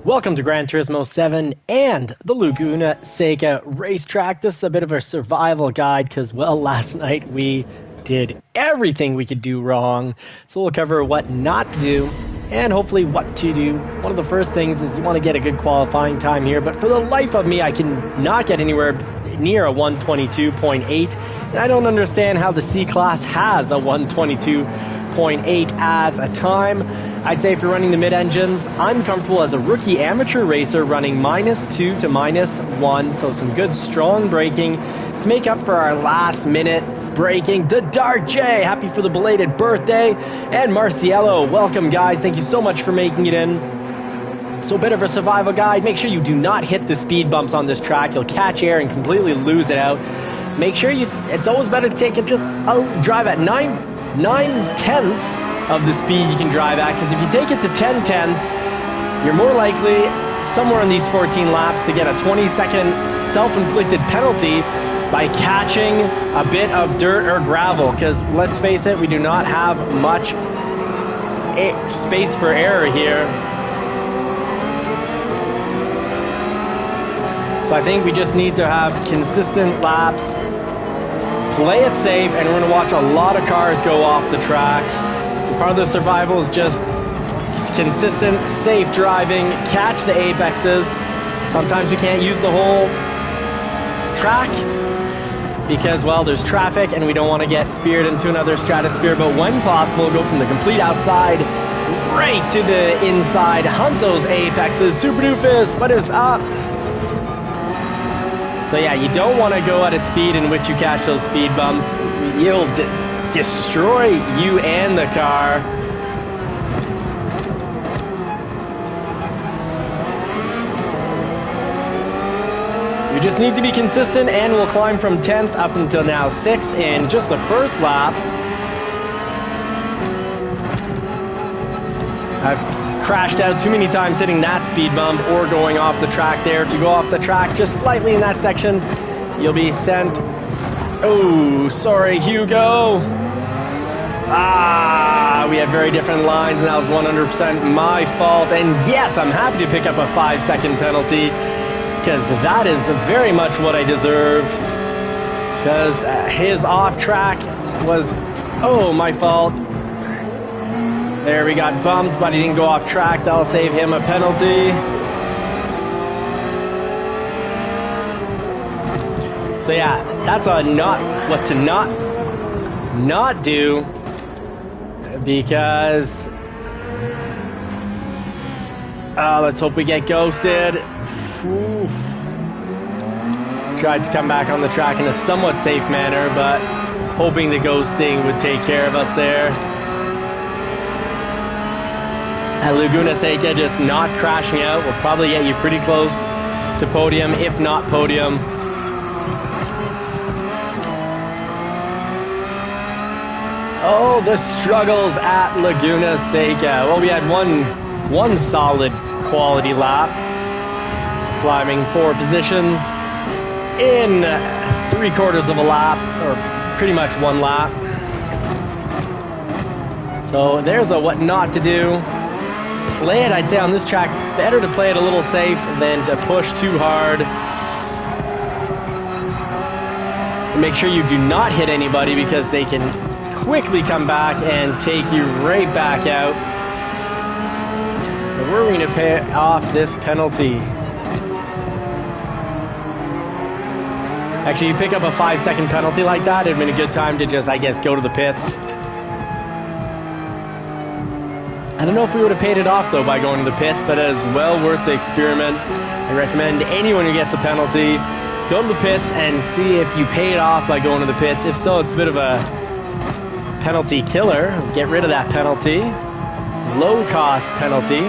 Welcome to Gran Turismo 7 and the Leguna Seca racetrack. This is a bit of a survival guide because, well, last night we did everything we could do wrong. So we'll cover what not to do and hopefully what to do. One of the first things is you want to get a good qualifying time here, but for the life of me, I can not get anywhere near a 122.8, and I don't understand how the C-Class has a 122.8 as a time. I'd say if you're running the mid-engines, I'm comfortable as a rookie amateur racer running -2 to -1, so some good strong braking to make up for our last minute braking. The Dark J, happy for the belated birthday, and Marciello, welcome guys, thank you so much for making it in. So a bit of a survival guide, make sure you do not hit the speed bumps on this track, you'll catch air and completely lose it out. Make sure it's always better to take it just drive at 9/10 of the speed you can drive at, because if you take it to 10/10, you're more likely somewhere in these 14 laps to get a 20-second self-inflicted penalty by catching a bit of dirt or gravel, because let's face it, we do not have much space for error here. So I think we just need to have consistent laps, play it safe, and we're going to watch a lot of cars go off the track. Part of the survival is just consistent, safe driving, catch the apexes. Sometimes we can't use the whole track because, well, there's traffic and we don't want to get speared into another stratosphere, but when possible, go from the complete outside right to the inside, hunt those apexes. Super doofus, what is up? So yeah, you don't want to go at a speed in which you catch those speed bumps. You'll destroy you and the car. You just need to be consistent, and we'll climb from 10th up until now 6th in just the first lap. I've crashed out too many times hitting that speed bump or going off the track there. If you go off the track just slightly in that section, you'll be sent. Oh, sorry, Hugo. We had very different lines, and that was 100% my fault. And yes, I'm happy to pick up a 5-second penalty, because that is very much what I deserve. Because his off track was, my fault. There, we got bumped, but he didn't go off track. That'll save him a penalty. So yeah, that's what to not do, because let's hope we get ghosted. Oof. Tried to come back on the track in a somewhat safe manner, but hoping the ghosting would take care of us there. At Leguna Seca, just not crashing out will probably get you pretty close to podium, if not podium. Oh, the struggles at Leguna Seca. Well, we had one solid quality lap, climbing 4 positions in 3/4 of a lap, or pretty much 1 lap. So there's a what not to do. Play it, I'd say on this track, better to play it a little safe than to push too hard. Make sure you do not hit anybody, because they can quickly come back and take you right back out. So we're going to pay off this penalty. Actually, you pick up a 5-second penalty like that, it'd been a good time to just, I guess, go to the pits. I don't know if we would have paid it off though by going to the pits, but it is well worth the experiment. I recommend anyone who gets a penalty, go to the pits and see if you pay it off by going to the pits. If so, it's a bit of a penalty killer. Get rid of that penalty. Low cost penalty.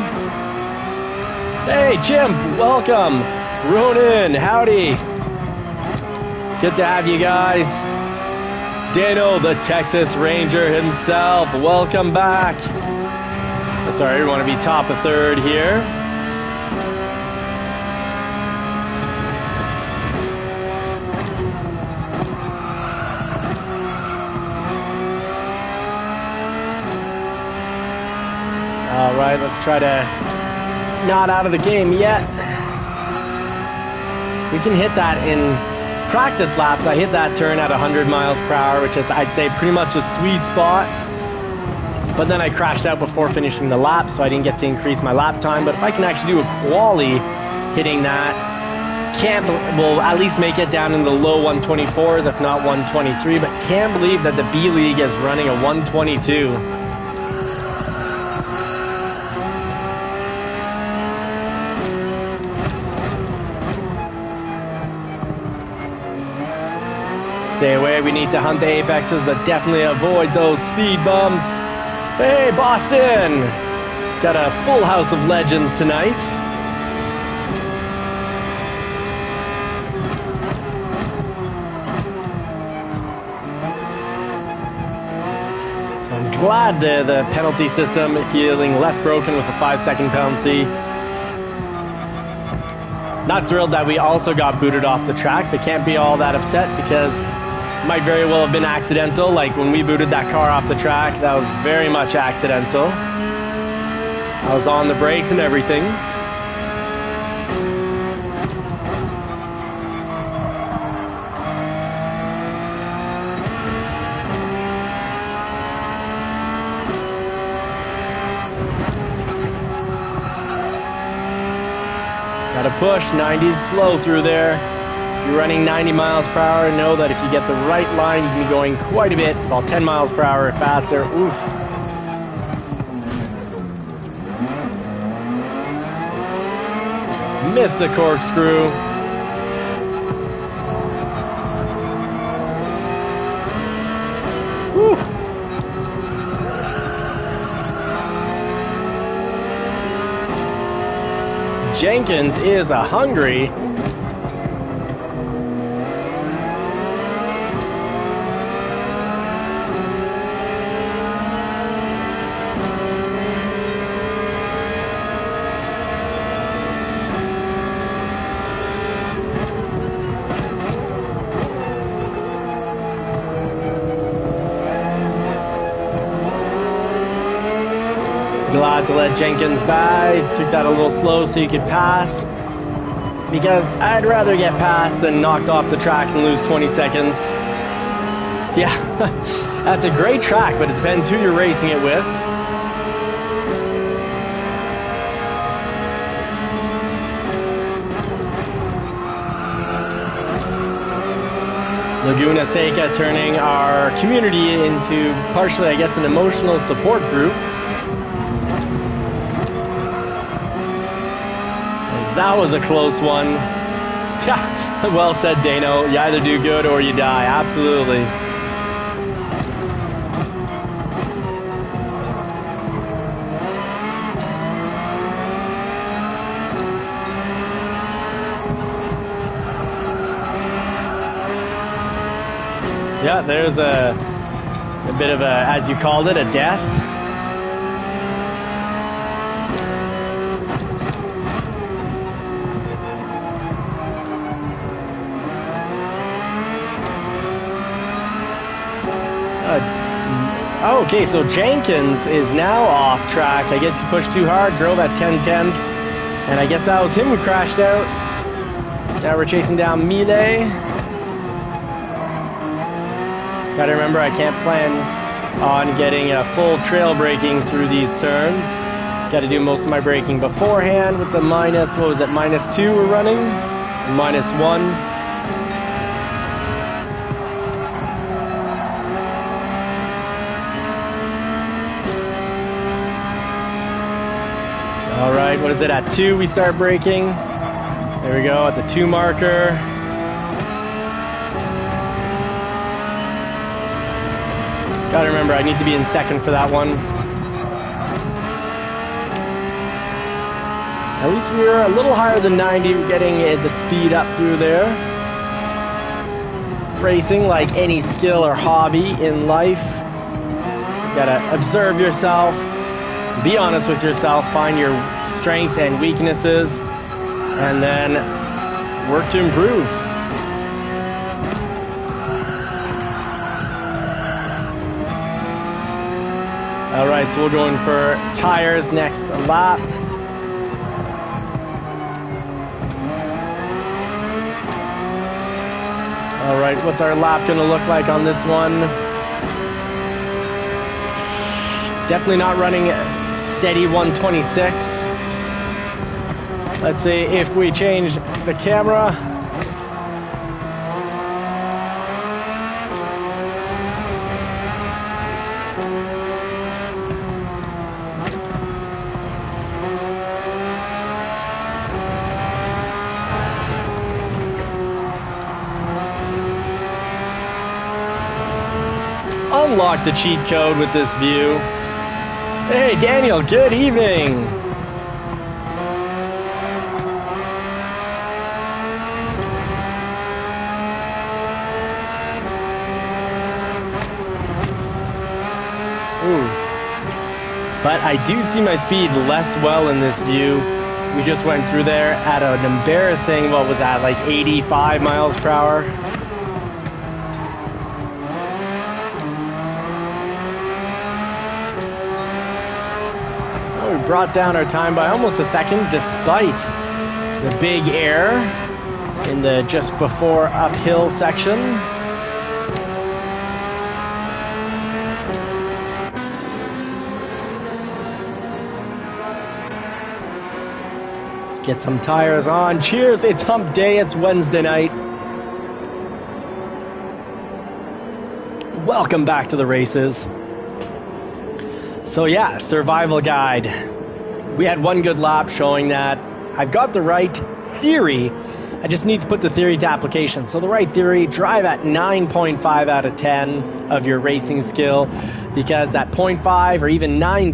Hey Jim, welcome. Ronan, howdy. Good to have you guys. Dano, the Texas Ranger himself, welcome back. Sorry, we want to be top of 3rd here. All right, let's try to not out of the game yet. We can hit that in practice laps. I hit that turn at 100 miles per hour, which is, I'd say, pretty much a sweet spot. But then I crashed out before finishing the lap, so I didn't get to increase my lap time. But if I can actually do a quali hitting that, will at least make it down in the low 124s, if not 123. But can't believe that the B League is running a 122. Stay away, we need to hunt the apexes, but definitely avoid those speed bumps. Hey, Boston! Got a full house of legends tonight. So I'm glad the penalty system is feeling less broken with a 5-second penalty. Not thrilled that we also got booted off the track, but can't be all that upset because might very well have been accidental. Like when we booted that car off the track, that was very much accidental. I was on the brakes and everything. Gotta push, 90's slow through there. You're running 90 miles per hour, know that if you get the right line, you can be going quite a bit, about 10 miles per hour faster. Oof. Missed the corkscrew. Woo. Jenkins is a hungry. Glad to let Jenkins by. Took that a little slow so you could pass. Because I'd rather get passed than knocked off the track and lose 20 seconds. Yeah, that's a great track, but it depends who you're racing it with. Leguna Seca turning our community into partially, I guess, an emotional support group. That was a close one. Well said, Dano. You either do good or you die. Absolutely. Yeah, there's a bit of a, as you called it, a death. Okay, so Jenkins is now off track. I guess he pushed too hard, drove at 10/10, and I guess that was him who crashed out. Now we're chasing down Melee. Gotta remember, I can't plan on getting a full trail braking through these turns. Gotta do most of my braking beforehand with the minus, what was it, -2 we're running? -1. Alright, what is it, at 2 we start braking? There we go, at the 2 marker. Gotta remember, I need to be in second for that one. At least we were a little higher than 90, getting the speed up through there. Racing, like any skill or hobby in life, you gotta observe yourself, be honest with yourself, find your strengths and weaknesses, and then work to improve. Alright, so we're going for tires next lap. All right, what's our lap going to look like on this one? Definitely not running steady 126. Let's see if we change the camera. Unlock the cheat code with this view. Hey Daniel, good evening. Ooh. But I do see my speed less well in this view. We just went through there at an embarrassing, what was that, like 85 miles per hour? We brought down our time by almost a second despite the big air in the just before uphill section. Let's get some tires on. Cheers, it's hump day, it's Wednesday night. Welcome back to the races. So yeah, survival guide. We had one good lap showing that I've got the right theory. I just need to put the theory to application. So the right theory, drive at 9.5 out of 10 of your racing skill, because that 0.5 or even 9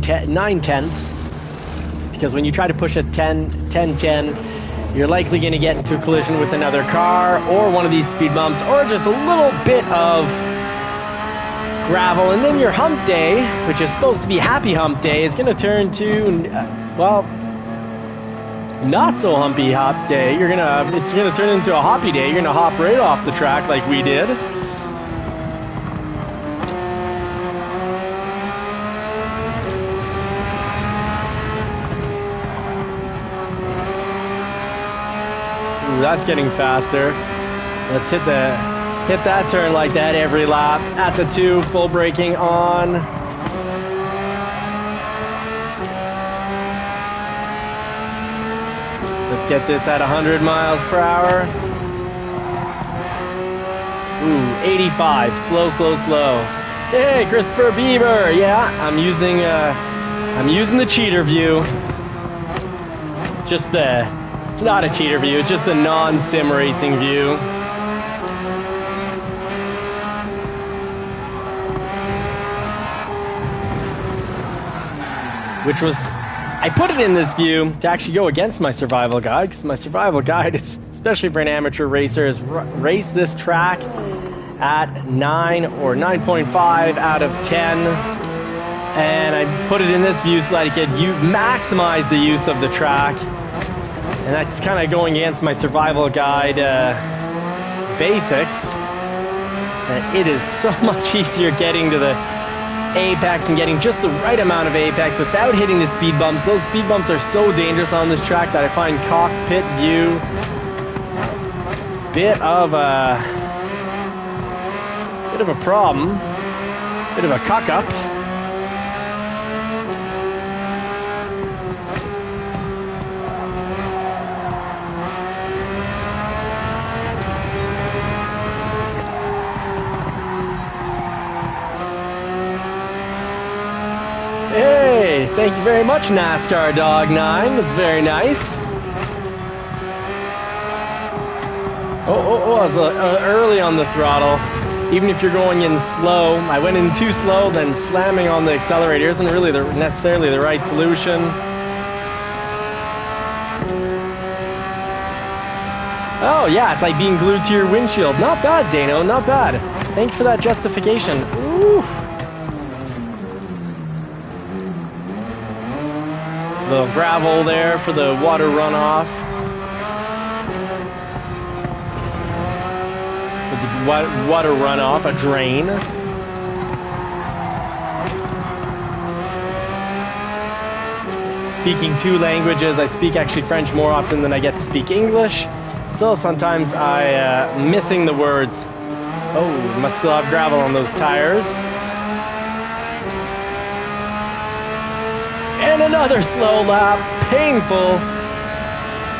tenths, because when you try to push a 10, you're likely going to get into a collision with another car or one of these speed bumps or just a little bit of gravel, and then your hump day, which is supposed to be happy hump day, is going to turn to, well, not so humpy hop day. It's gonna turn into a hoppy day. You're gonna hop right off the track like we did. Ooh, that's getting faster. Let's hit that turn like that every lap. At the 2, full braking on. Let's get this at 100 miles per hour. Ooh, 85. Slow, slow, slow. Hey, Christopher Bieber. Yeah, I'm using the cheater view. It's not a cheater view. It's just a non-sim racing view. Which was, I put it in this view to actually go against my survival guide, because my survival guide, especially for an amateur racer, is race this track at 9 or 9.5 out of 10. And I put it in this view so that I could maximize the use of the track. And that's kind of going against my survival guide basics. And it is so much easier getting to the apex and getting just the right amount of apex without hitting the speed bumps. Those speed bumps are so dangerous on this track that I find cockpit view bit of a problem, bit of a cuck up. Hey, thank you very much, NASCAR Dog 9. That's very nice. I was early on the throttle. Even if you're going in slow, I went in too slow, then slamming on the accelerator isn't really necessarily the right solution. Oh yeah, it's like being glued to your windshield. Not bad, Dano, not bad. Thanks for that justification. Oof. Little gravel there for the water runoff. For the water runoff, a drain. Speaking 2 languages, I speak actually French more often than I get to speak English. So sometimes I missing the words. Oh, must still have gravel on those tires. And another slow lap. Painful.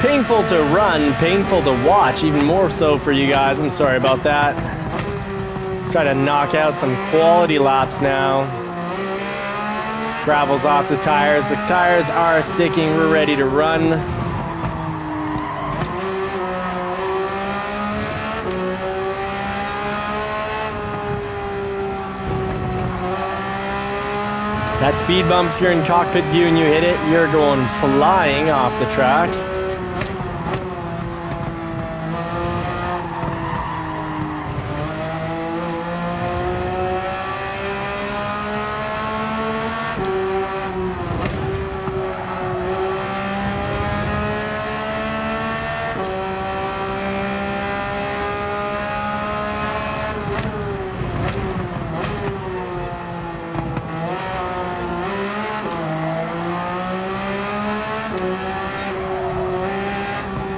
Painful to run, painful to watch, even more so for you guys. I'm sorry about that. Try to knock out some quality laps now. Gravel's off the tires. The tires are sticking. We're ready to run. That speed bump, if you're in cockpit view and you hit it, you're going flying off the track.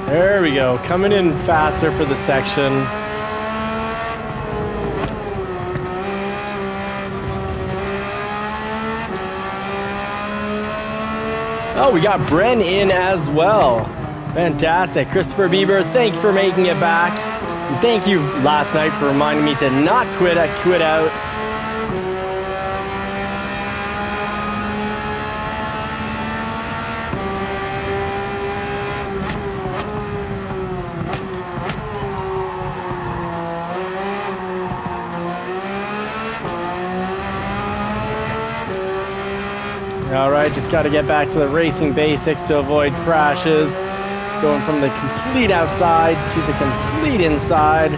There we go, coming in faster for the section. Oh, we got Bren in as well. Fantastic. Christopher Bieber, thank you for making it back. And thank you last night for reminding me to not quit out. Alright, just got to get back to the racing basics to avoid crashes. Going from the complete outside to the complete inside.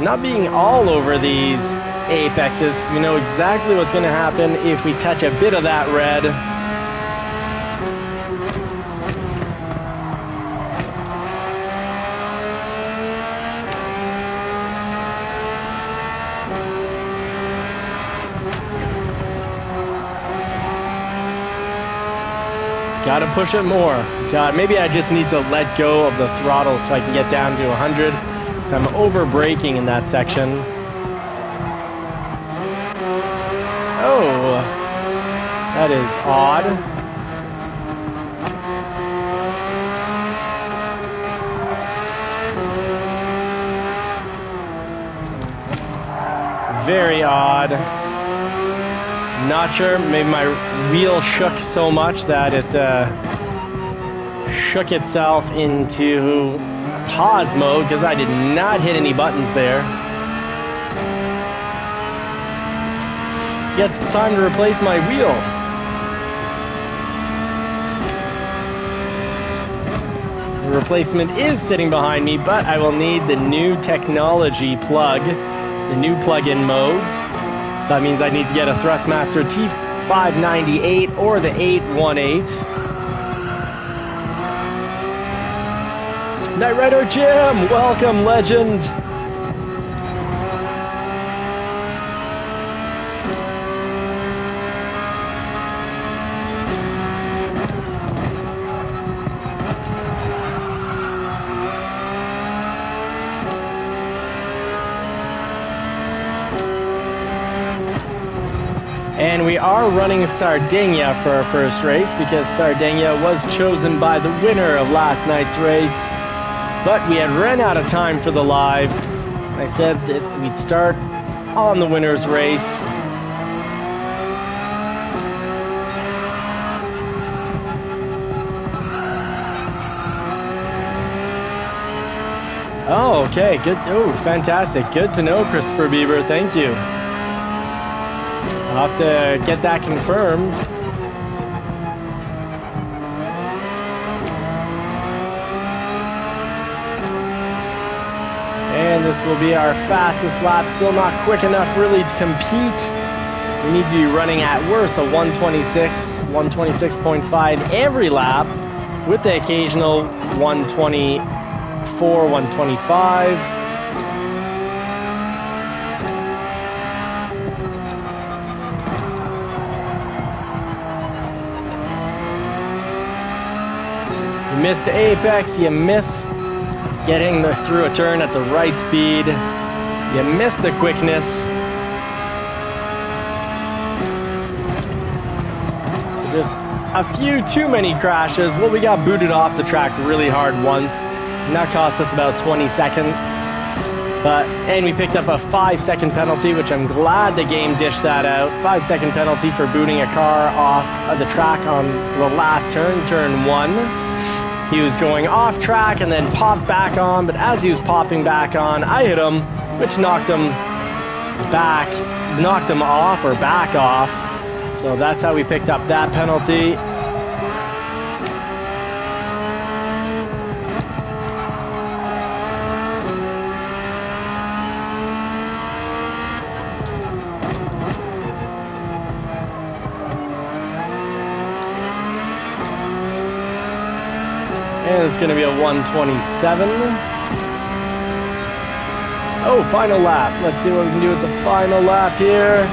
Not being all over these apexes, because we know exactly what's going to happen if we touch a bit of that red. Gotta push it more. God, maybe I just need to let go of the throttle so I can get down to 100. Because I'm over braking in that section. Oh, that is odd. Very odd. Not sure, maybe my wheel shook so much that it shook itself into pause mode because I did not hit any buttons there. Guess it's time to replace my wheel. The replacement is sitting behind me, but I will need the new technology plug, the new plug-in modes. So that means I need to get a Thrustmaster T598 or the 818. Knight Rider Jim, welcome, legend. And we are running Sardinia for our first race because Sardinia was chosen by the winner of last night's race. But we had run out of time for the live. I said that we'd start on the winner's race. Oh, okay, good. Oh, fantastic. Good to know, Christopher Bieber. Thank you. I'll have to get that confirmed. And this will be our fastest lap. Still not quick enough really to compete. We need to be running at worst a 126, 126.5 every lap with the occasional 124, 125. You miss the apex, you miss getting through a turn at the right speed. You missed the quickness. So just a few too many crashes. Well, we got booted off the track really hard once, and that cost us about 20 seconds. And we picked up a 5-second penalty, which I'm glad the game dished that out. 5-second penalty for booting a car off of the track on the last turn, turn 1. He was going off track and then popped back on, but as he was popping back on, I hit him, which knocked him off or back off. So that's how we picked up that penalty. And it's going to be a 127. Oh, final lap. Let's see what we can do with the final lap here.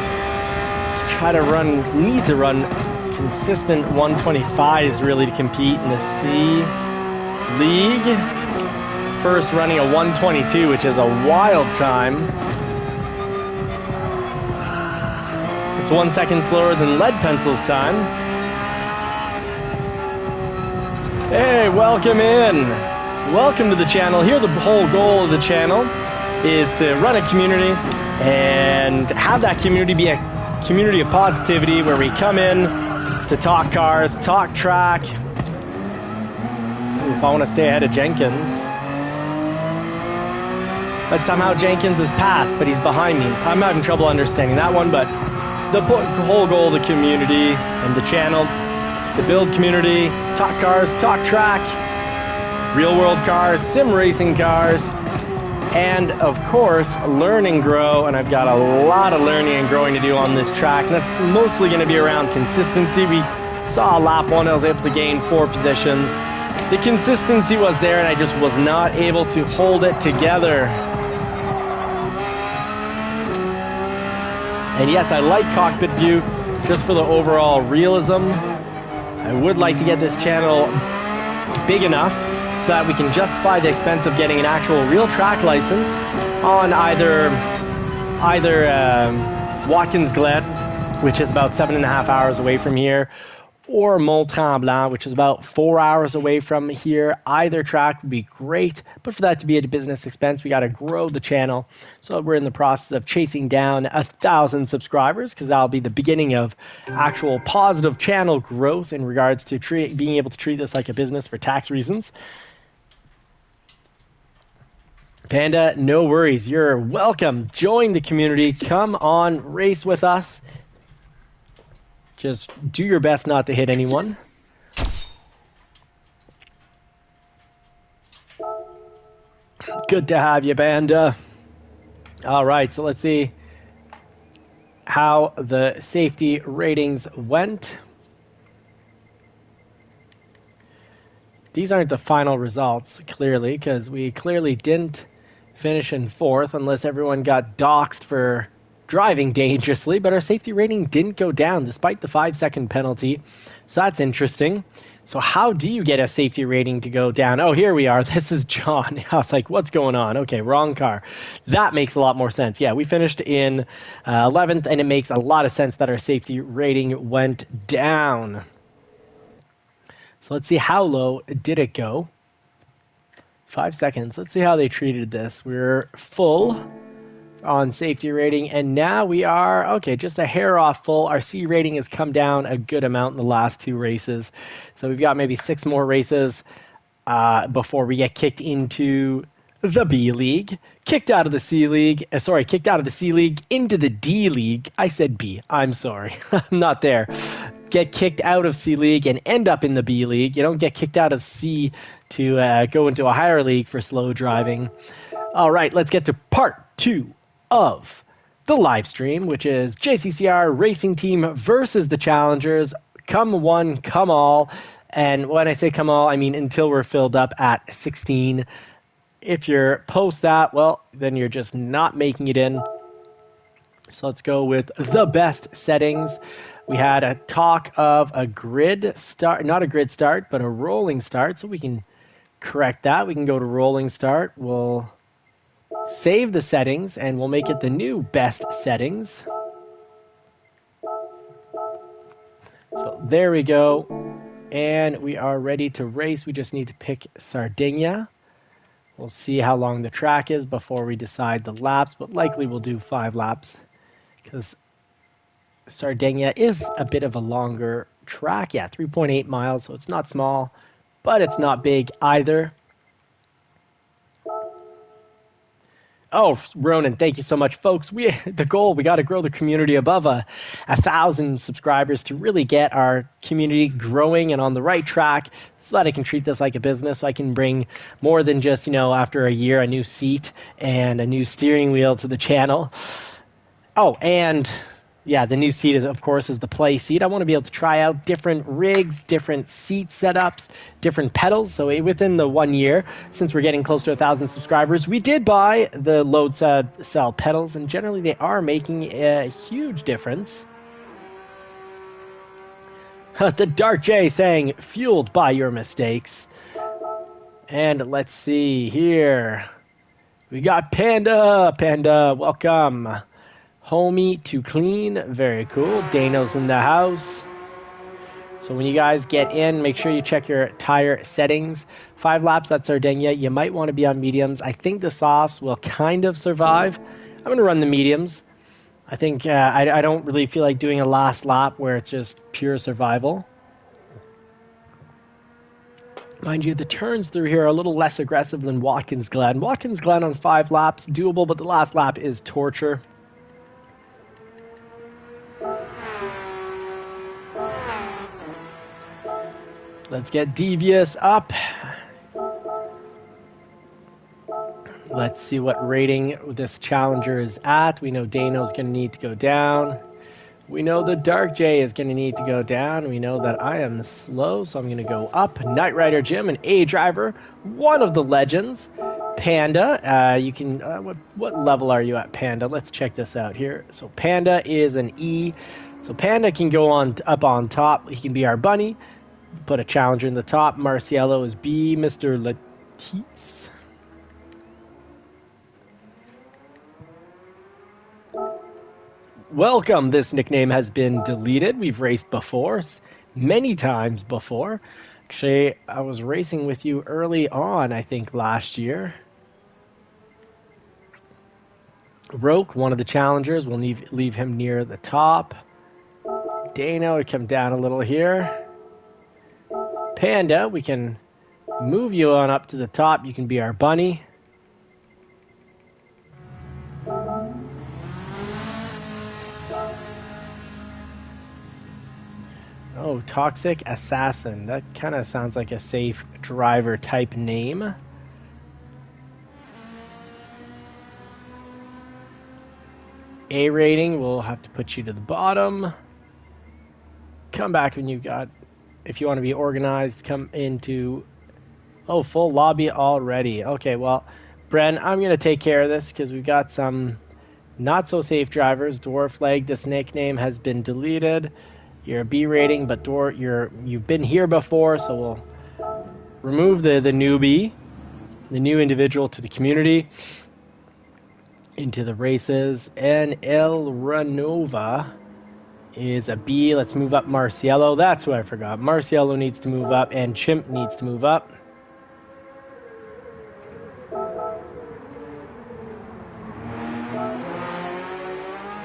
Need to run consistent 125s really to compete in the C League. First running a 122, which is a wild time. It's 1 second slower than Lead Pencil's time. Hey, welcome in. Welcome to the channel. Here, the whole goal of the channel is to run a community and have that community be a community of positivity where we come in to talk cars, talk track. If I want to stay ahead of Jenkins. But somehow Jenkins has passed, but he's behind me. I'm having trouble understanding that one, but the whole goal of the community and the channel to build community, talk cars, talk track, real world cars, sim racing cars, and of course, learn and grow. And I've got a lot of learning and growing to do on this track. And that's mostly going to be around consistency. We saw lap 1, I was able to gain 4 positions. The consistency was there, and I just was not able to hold it together. And yes, I like cockpit view just for the overall realism. I would like to get this channel big enough so that we can justify the expense of getting an actual real track license on either Watkins Glen, which is about 7.5 hours away from here, or Mont Tremblant, which is about 4 hours away from here. Either track would be great, but for that to be at a business expense, we got to grow the channel. So we're in the process of chasing down 1,000 subscribers, because that'll be the beginning of actual positive channel growth in regards to being able to treat this like a business for tax reasons. Panda, no worries. You're welcome. Join the community. Come on, race with us. Just do your best not to hit anyone. Good to have you, Panda. All right, so let's see how the safety ratings went. These aren't the final results, clearly, because we clearly didn't finish in 4th unless everyone got doxxed for driving dangerously, but our safety rating didn't go down despite the 5-second penalty. So that's interesting. So how do you get a safety rating to go down? Oh, here we are. This is John. I was like, what's going on? Okay, wrong car. That makes a lot more sense. Yeah, we finished in 11th, and it makes a lot of sense that our safety rating went down. So let's see, how low did it go? 5 seconds. Let's see how they treated this. We're full on safety rating, and now we are, okay, just a hair off full. Our C rating has come down a good amount in the last 2 races. So we've got maybe 6 more races before we get kicked into the B League. Kicked out of the C League. Kicked out of the C League into the D League. I said B. I'm sorry. I'm not there. Get kicked out of C League and end up in the B League. You don't get kicked out of C to go into a higher league for slow driving. All right, let's get to part 2 of the live stream, which is JCCR Racing Team versus the Challengers. Come one, come all. And when I say come all, I mean until we're filled up at 16. If you're post that, well, then you're just not making it in. So let's go with the best settings. We had a talk of a grid start, not a grid start, but a rolling start. So we can correct that. We can go to rolling start. We'll save the settings, and we'll make it the new best settings. So there we go. And we are ready to race. We just need to pick Sardinia. We'll see how long the track is before we decide the laps, but likely we'll do 5 laps because Sardinia is a bit of a longer track. Yeah, 3.8 miles, so it's not small, but it's not big either. Oh, Ronan, thank you so much, folks. The goal, we got to grow the community above 1,000 subscribers to really get our community growing and on the right track so that I can treat this like a business, so I can bring more than just, after a year, a new seat and a new steering wheel to the channel. Oh, and yeah, the new seat, of course, is the play seat. I want to be able to try out different rigs, different seat setups, different pedals. So within the 1 year, since we're getting close to 1,000 subscribers, we did buy the load cell pedals, and generally they are making a huge difference. The Dark J saying, fueled by your mistakes. And let's see here. We got Panda. Panda, welcome. Homie to clean, very cool. Dano's in the house. So when you guys get in, make sure you check your tire settings. 5 laps at Sardinia. You might want to be on mediums. I think the softs will kind of survive. I'm going to run the mediums. I think I don't really feel like doing a last lap where it's just pure survival. Mind you, the turns through here are a little less aggressive than Watkins Glen. Watkins Glen on 5 laps, doable, but the last lap is torture. Let's get Devious up. Let's see what rating this challenger is at. We know Dano's going to need to go down. We know the Dark J is going to need to go down. We know that I am slow, so I'm going to go up. Knight Rider Jim, an A driver, one of the legends. Panda, you can, what level are you at, Panda? Let's check this out here. So Panda is an E. So Panda can go on up on top. He can be our bunny. Put a challenger in the top. Marciello is B. Mr. Latiz. Welcome. This nickname has been deleted. We've raced before, many times before. Actually, I was racing with you early on, I think, last year. Roke, one of the challengers. We'll leave him near the top. Dano, we come down a little here. Panda, we can move you on up to the top. You can be our bunny. Oh, Toxic Assassin. That kind of sounds like a safe driver type name. A rating, we'll have to put you to the bottom. Come back when you've got, if you want to be organized, come into, oh, full lobby already. Okay, well, Bren, I'm going to take care of this because we've got some not so safe drivers. Dwarf Leg, this nickname has been deleted. You're a B rating, but you've been here before, so we'll remove the newbie, the new individual to the community, into the races. And El Ranova is a B. Let's move up Marciello. That's who I forgot. Marciello needs to move up, and Chimp needs to move up.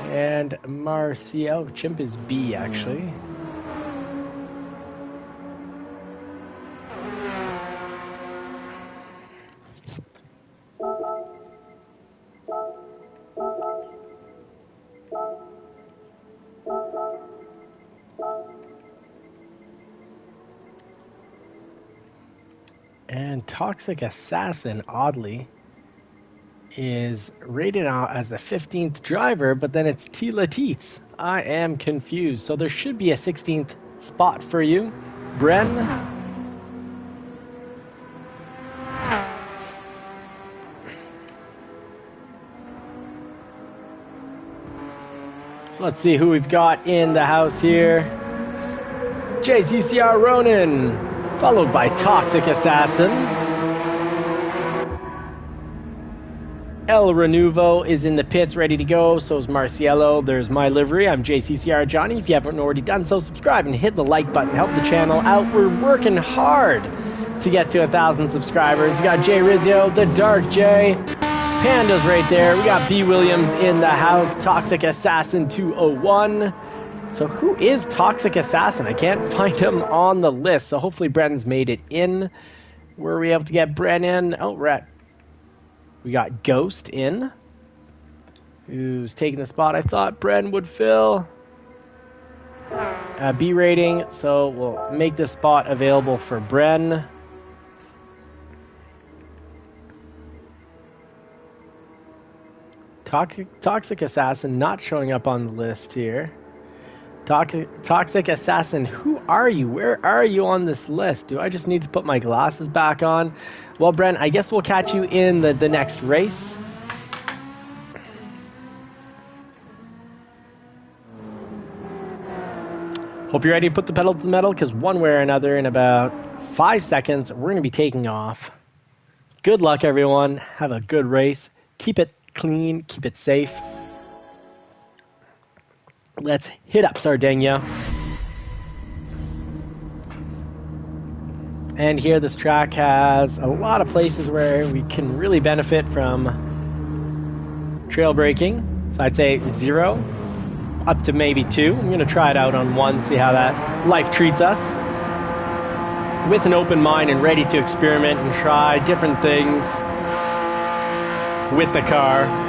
And Marciello, Chimp is B, actually. And Toxic Assassin, oddly, is rated out as the 15th driver, but then it's Tila Teets. I am confused. So there should be a 16th spot for you, Bren. So let's see who we've got in the house here. JCCR Ronin, followed by Toxic Assassin. El Renuvo is in the pits ready to go. So is Marcielo. There's my livery. I'm JCCR Johnny. If you haven't already done so, subscribe and hit the like button. Help the channel out. We're working hard to get to 1,000 subscribers. We got Jay Rizzio, the Dark J. Panda's right there. We got B. Williams in the house. Toxic Assassin 201. So who is Toxic Assassin? I can't find him on the list. So hopefully Bren's made it in. Were we able to get Bren in? Oh, we got Ghost in. Who's taking the spot I thought Bren would fill. B rating. So we'll make this spot available for Bren. Toxic Assassin not showing up on the list here. Toxic Assassin, who are you? Where are you on this list? Do I just need to put my glasses back on? Well, Brent, I guess we'll catch you in the next race. Hope you're ready to put the pedal to the metal, because one way or another, in about 5 seconds, we're going to be taking off. Good luck, everyone. Have a good race. Keep it clean. Keep it safe. Let's hit up Sardinia. And here this track has a lot of places where we can really benefit from trail braking. So I'd say 0 up to maybe 2. I'm going to try it out on 1, see how that life treats us. With an open mind and ready to experiment and try different things with the car.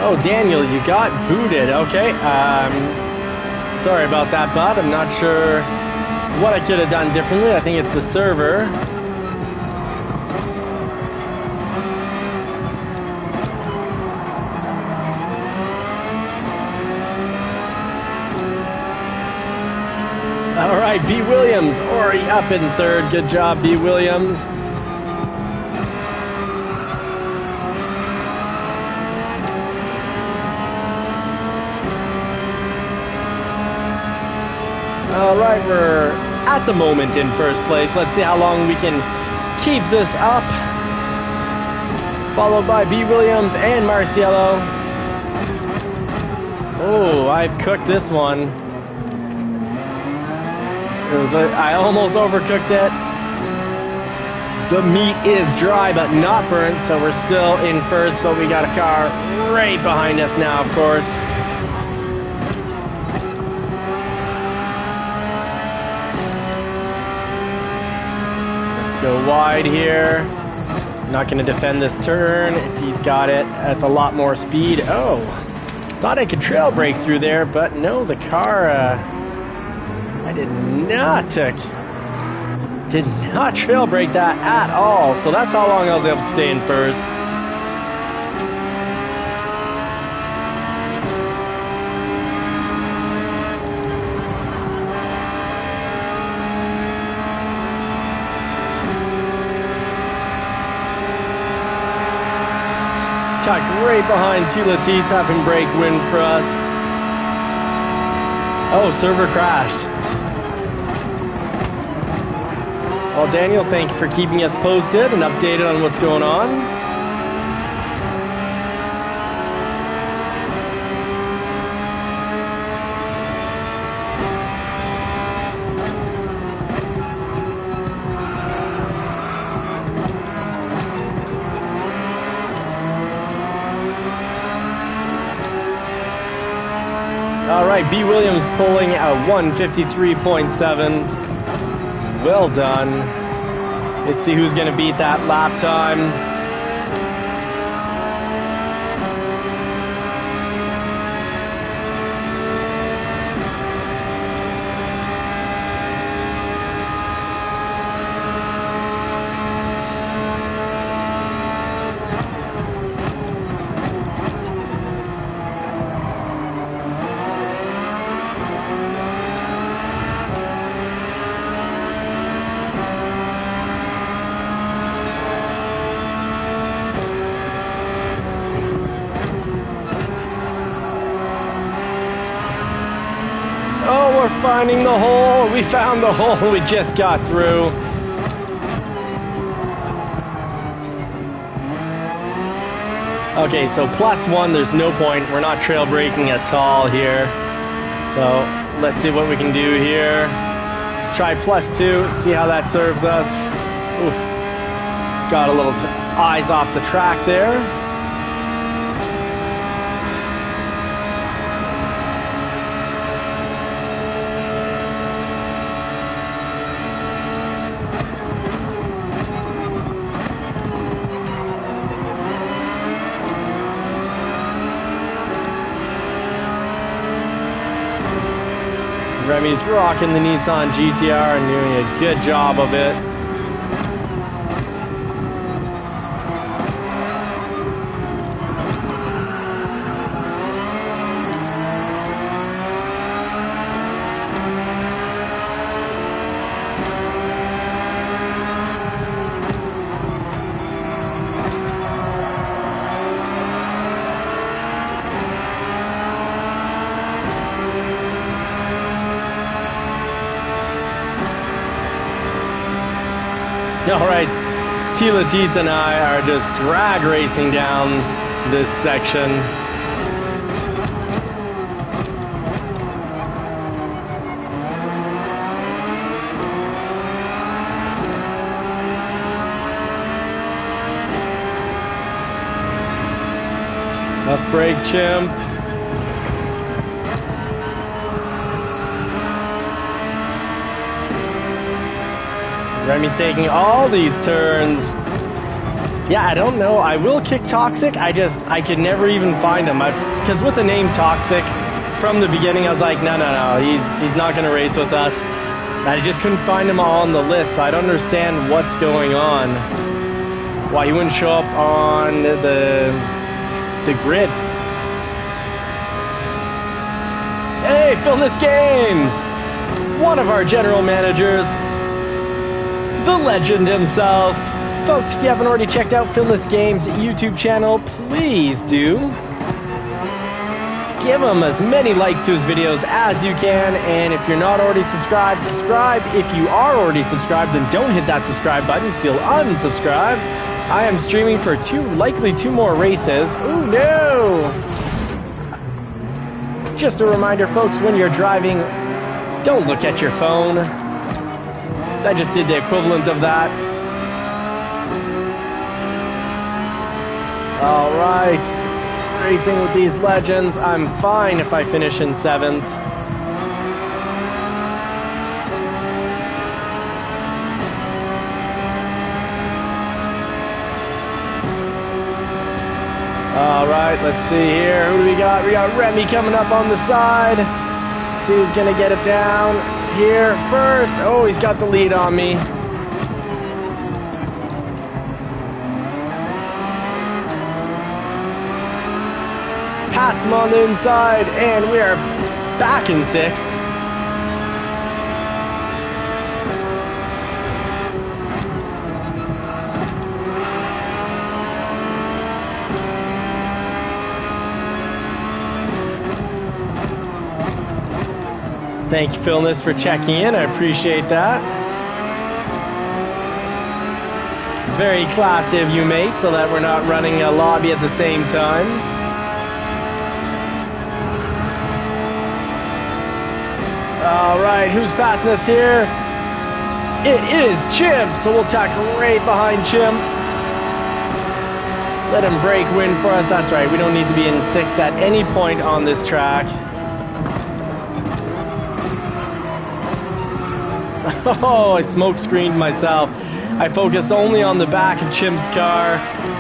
Oh, Daniel, you got booted. Okay. Sorry about that, bud. I'm not sure what I could have done differently. I think it's the server. All right, B. Williams already up in 3rd. Good job, B. Williams. All right, we're at the moment in 1st place. Let's see how long we can keep this up. Followed by B. Williams and Marcielo. Oh, I've cooked this one. I almost overcooked it. The meat is dry but not burnt, so we're still in 1st, but we got a car right behind us now, of course. Go wide here. Not going to defend this turn if he's got it at a lot more speed. Oh, thought I could trail brake through there, but no, the car, I did not trail brake that at all. So that's how long I was able to stay in 1st. Tucked right behind Tila T, tapping brake win for us. Oh, server crashed. Well, Daniel, thank you for keeping us posted and updated on what's going on. All right, B. Williams pulling a 1:53.7. Well done. Let's see who's going to beat that lap time. we're finding the hole. We found the hole. We just got through. Okay, so +1, there's no point. We're not trail braking at all here. So let's see what we can do here. Let's try +2, see how that serves us. Oof. Got a little eyes off the track there. Remy's rocking the Nissan GTR and doing a good job of it. Alright, Tila Teets and I are just drag racing down this section. Left brake, chimp. Remy's taking all these turns. Yeah, I don't know. I will kick Toxic. I could never even find him. Because with the name Toxic, from the beginning, I was like, no. He's not going to race with us. I just couldn't find him on the list. So I don't understand what's going on. Why he wouldn't show up on the grid. Hey, Filmless Games! One of our general managers. The legend himself. Folks, if you haven't already checked out Filmless Games' YouTube channel, please do. Give him as many likes to his videos as you can, and if you're not already subscribed, subscribe. If you are already subscribed, then don't hit that subscribe button because you'll unsubscribe. I am streaming for likely two more races. Ooh, no! Just a reminder, folks, when you're driving, don't look at your phone. I just did the equivalent of that. Alright, racing with these legends. I'm fine if I finish in 7th. Alright, let's see here. Who do we got? We got Remy coming up on the side. Let's see who's gonna get it down. Here first. Oh, he's got the lead on me. Passed him on the inside, and we are back in 6th. Thank you, Philness, for checking in. I appreciate that. Very classy of you, mate, so that we're not running a lobby at the same time. Alright, who's passing us here? It is Chimp, so we'll tack right behind Chimp. Let him break wind for us. That's right, we don't need to be in 6th at any point on this track. Oh, I smoke screened myself. I focused only on the back of Chimp's car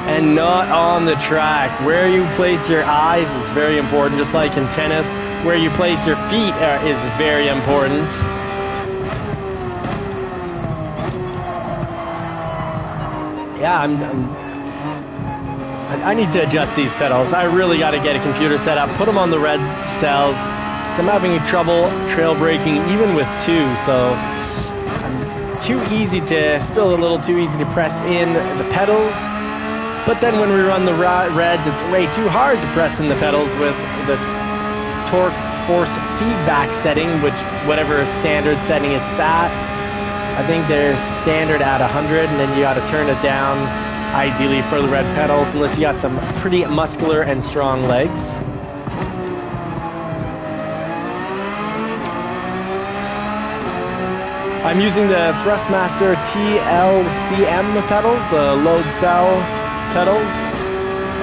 and not on the track. Where you place your eyes is very important, just like in tennis. Where you place your feet is very important. Yeah, I need to adjust these pedals. I really got to get a computer set up, put them on the red cells. So I'm having trouble trail braking even with 2, so still a little too easy to press in the pedals. But then when we run the reds, it's way too hard to press in the pedals with the torque force feedback setting, which whatever standard setting it's at. I think they're standard at 100, and then you got to turn it down, ideally for the red pedals, unless you got some pretty muscular and strong legs. I'm using the Thrustmaster TLCM pedals, the load cell pedals.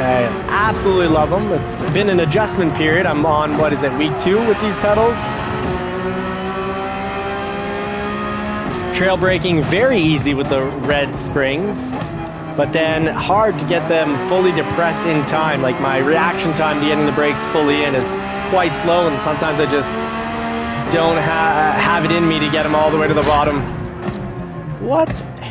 I absolutely love them. It's been an adjustment period. I'm on, what is it, week 2 with these pedals. Trail braking very easy with the red springs, but then hard to get them fully depressed in time. Like my reaction time to getting the brakes fully in is quite slow, and sometimes I just don't have it in me to get them all the way to the bottom. What?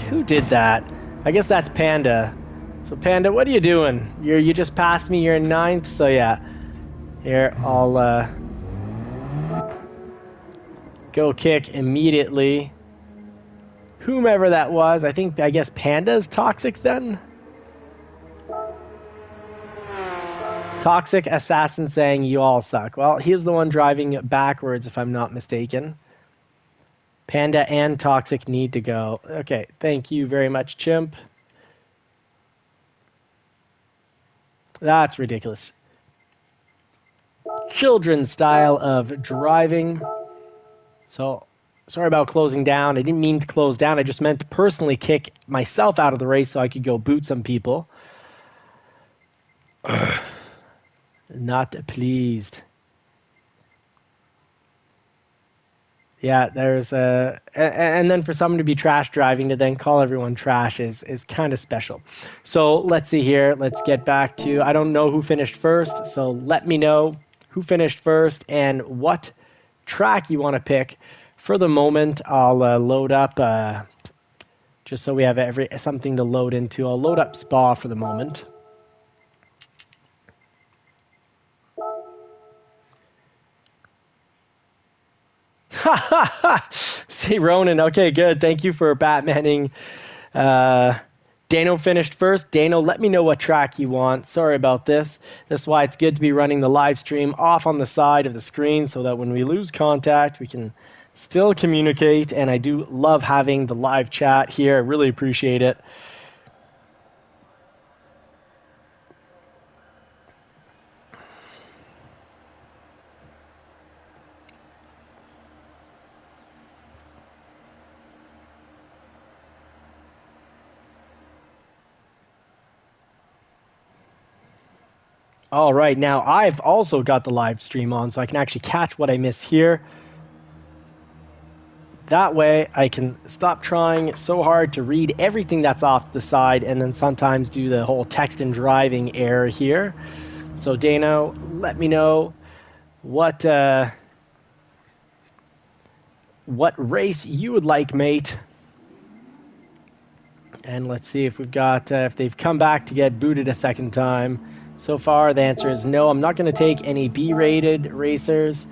Who did that? I guess that's Panda. So Panda, what are you doing? You just passed me. You're in 9th. So yeah, here I'll go kick immediately. Whomever that was, I guess Panda's toxic then? Toxic Assassin saying you all suck. Well, he's the one driving backwards if I'm not mistaken. Panda and Toxic need to go. Okay, thank you very much, Chimp. That's ridiculous. Children's style of driving. So, sorry about closing down. I didn't mean to close down. I just meant to personally kick myself out of the race so I could go boot some people. Not pleased. Yeah, there's a... And then for someone to be trash driving to then call everyone trash is kind of special. So let's see here. Let's get back to... I don't know who finished first, so let me know who finished first and what track you want to pick. For the moment, I'll load up... just so we have something to load into. I'll load up Spa for the moment. See, Ronan. Okay, good. Thank you for Batmaning. Dano finished first. Dano, let me know what track you want. Sorry about this. That's why it's good to be running the live stream off on the side of the screen so that when we lose contact, we can still communicate. And I do love having the live chat here. I really appreciate it. All right, now I've also got the live stream on, so I can actually catch what I miss here. That way, I can stop trying so hard to read everything that's off the side and then sometimes do the whole text and driving error here. So, Dano, let me know what race you would like, mate. And let's see if we've got, if they've come back to get booted a second time. So far, the answer is no. I'm not going to take any B-rated racers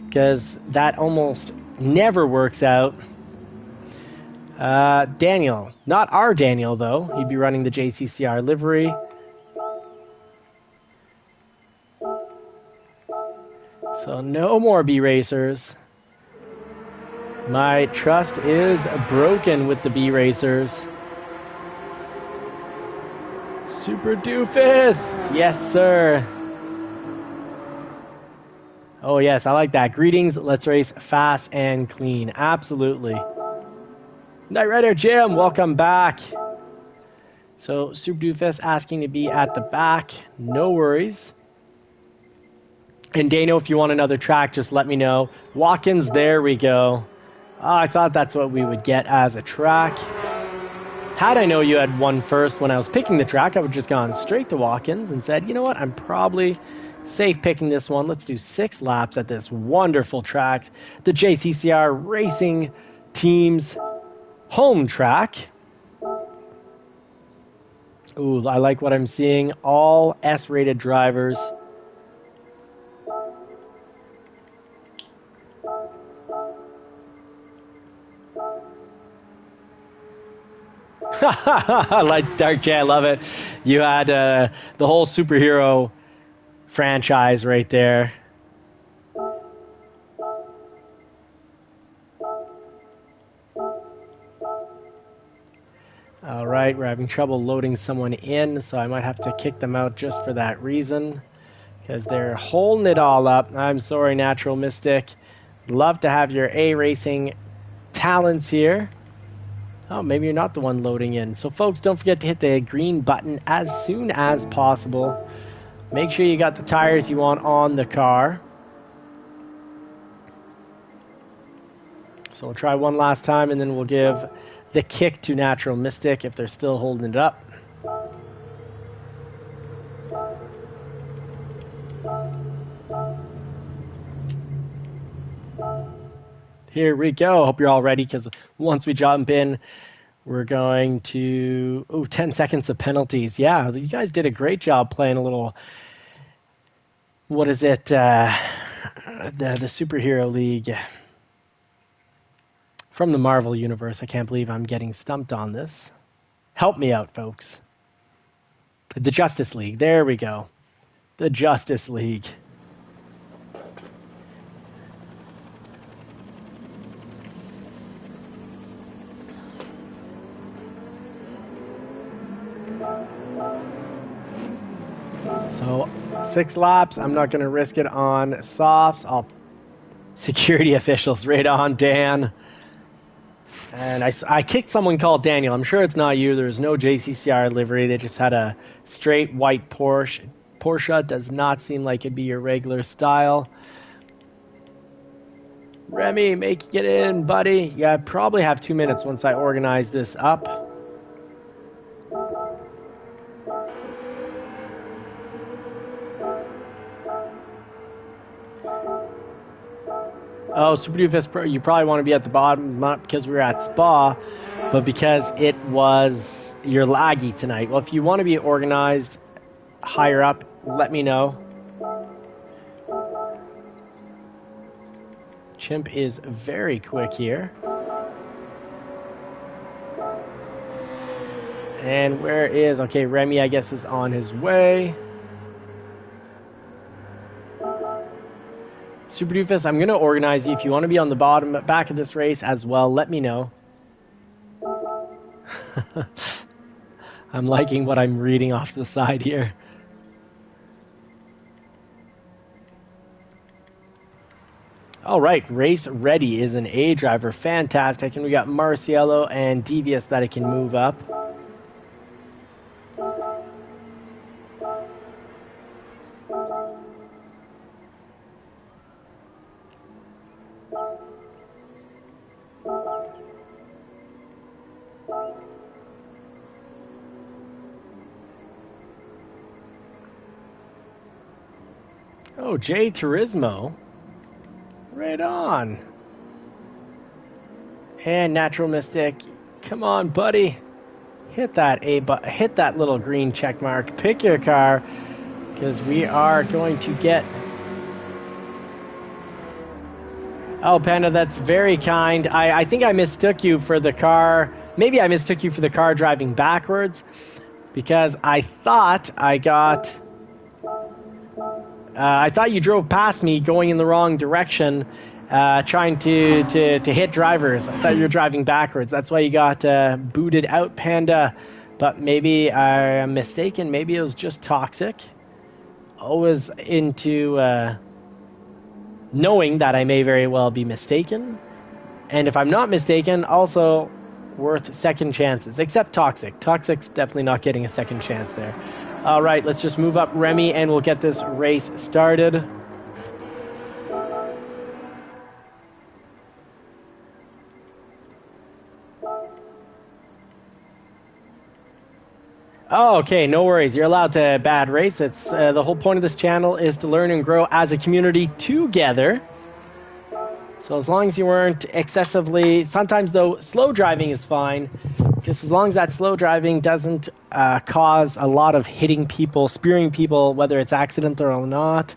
because that almost never works out. Daniel. Not our Daniel, though. He'd be running the JCCR livery. So no more B-racers. My trust is broken with the B-racers. Super Doofus! Yes, sir. Oh, yes, I like that. Greetings, let's race fast and clean. Absolutely. Night Rider Jim, welcome back. So, Super Doofus asking to be at the back. No worries. And Dano, if you want another track, just let me know. Watkins, there we go. Oh, I thought that's what we would get as a track. Had I know you had won first when I was picking the track, I would have just gone straight to Watkins and said, you know what, I'm probably safe picking this one. Let's do 6 laps at this wonderful track, the JCCR Racing Team's home track. Ooh, I like what I'm seeing. All S-rated drivers. Like Dark J, I love it. You had the whole superhero franchise right there. All right, we're having trouble loading someone in, so I might have to kick them out just for that reason, because they're holding it all up. I'm sorry, Natural Mystic. Love to have your A Racing talents here. Oh, maybe you're not the one loading in. So, folks, don't forget to hit the green button as soon as possible. Make sure you got the tires you want on the car. So we'll try one last time, and then we'll give the kick to Natural Mystic if they're still holding it up. Here we go. Hope you're all ready, because once we jump in, we're going to... 10 seconds of penalties. Yeah, you guys did a great job playing a little... What is it? The Superhero League from the Marvel Universe. I can't believe I'm getting stumped on this. Help me out, folks. The Justice League. There we go. The Justice League. So 6 laps. I'm not going to risk it on softs. Security officials, right on, Dan. And I kicked someone called Daniel. I'm sure it's not you. There's no JCCR livery. They just had a straight white Porsche. Porsche does not seem like it'd be your regular style. Remy, make it in, buddy. Yeah, I probably have 2 minutes once I organize this up. Oh, Super Doofus Pro, you probably want to be at the bottom, not because we were at Spa, but because you're laggy tonight. Well, if you want to be organized higher up, let me know. Chimp is very quick here. And where is... Okay, Remy, I guess, is on his way. Super Doofus, I'm going to organize you. If you want to be on the back of this race as well, let me know. I'm liking what I'm reading off the side here. All right, Race Ready is an A driver. Fantastic. And we got Marciello and Devious that it can move up. Oh, Jay Turismo. Right on. And Natural Mystic. Come on, buddy. Hit that hit that little green check mark. Pick your car, because we are going to get... Oh, Panda, that's very kind. I think I mistook you for the car. Maybe I mistook you for the car driving backwards, because I thought I thought you drove past me going in the wrong direction, trying to hit drivers. I thought you were driving backwards. That's why you got booted out, Panda. But maybe I am mistaken. Maybe it was just toxic. Always into knowing that I may very well be mistaken. And if I'm not mistaken, also worth second chances. Except Toxic. Toxic's definitely not getting a second chance there. All right, let's just move up Remy, and we'll get this race started. Oh, okay, no worries. You're allowed to bad race. It's the whole point of this channel is to learn and grow as a community together. So as long as you weren't excessively... Sometimes, though, slow driving is fine. Just as long as that slow driving doesn't cause a lot of hitting people, spearing people, whether it's accidental or not,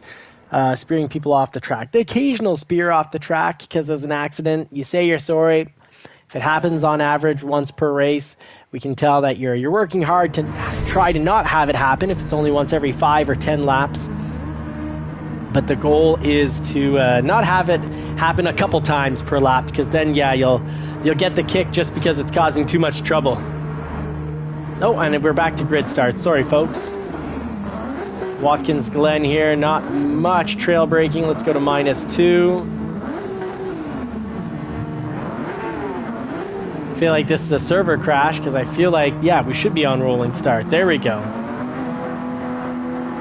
spearing people off the track. The occasional spear off the track because there's an accident. You say you're sorry. If it happens on average once per race, we can tell that you're working hard to try to not have it happen if it's only once every 5 or 10 laps. But the goal is to not have it happen a couple times per lap, because then, yeah, you'll get the kick just because it's causing too much trouble. Oh, and we're back to grid start. Sorry, folks. Watkins Glen here, not much trail braking. Let's go to -2. I feel like this is a server crash because I feel like, yeah, we should be on rolling start. There we go.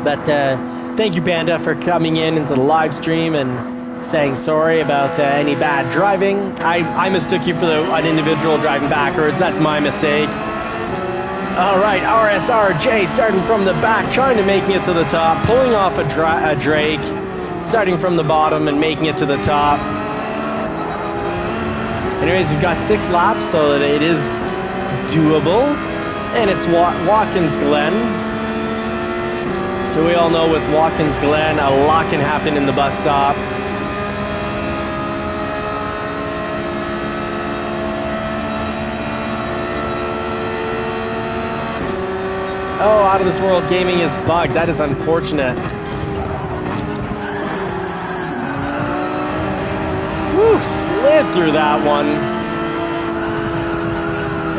But thank you, Panda, for coming in into the live stream and saying sorry about any bad driving. I mistook you for an individual driving backwards. That's my mistake. All right, RSRJ starting from the back, trying to make it to the top, pulling off a Drake, starting from the bottom and making it to the top. Anyways, we've got 6 laps, so that it is doable. And it's Watkins Glen. So we all know with Watkins Glen, a lot can happen in the bus stop. Oh, Out of This World Gaming is bugged. That is unfortunate. Woo, slid through that one.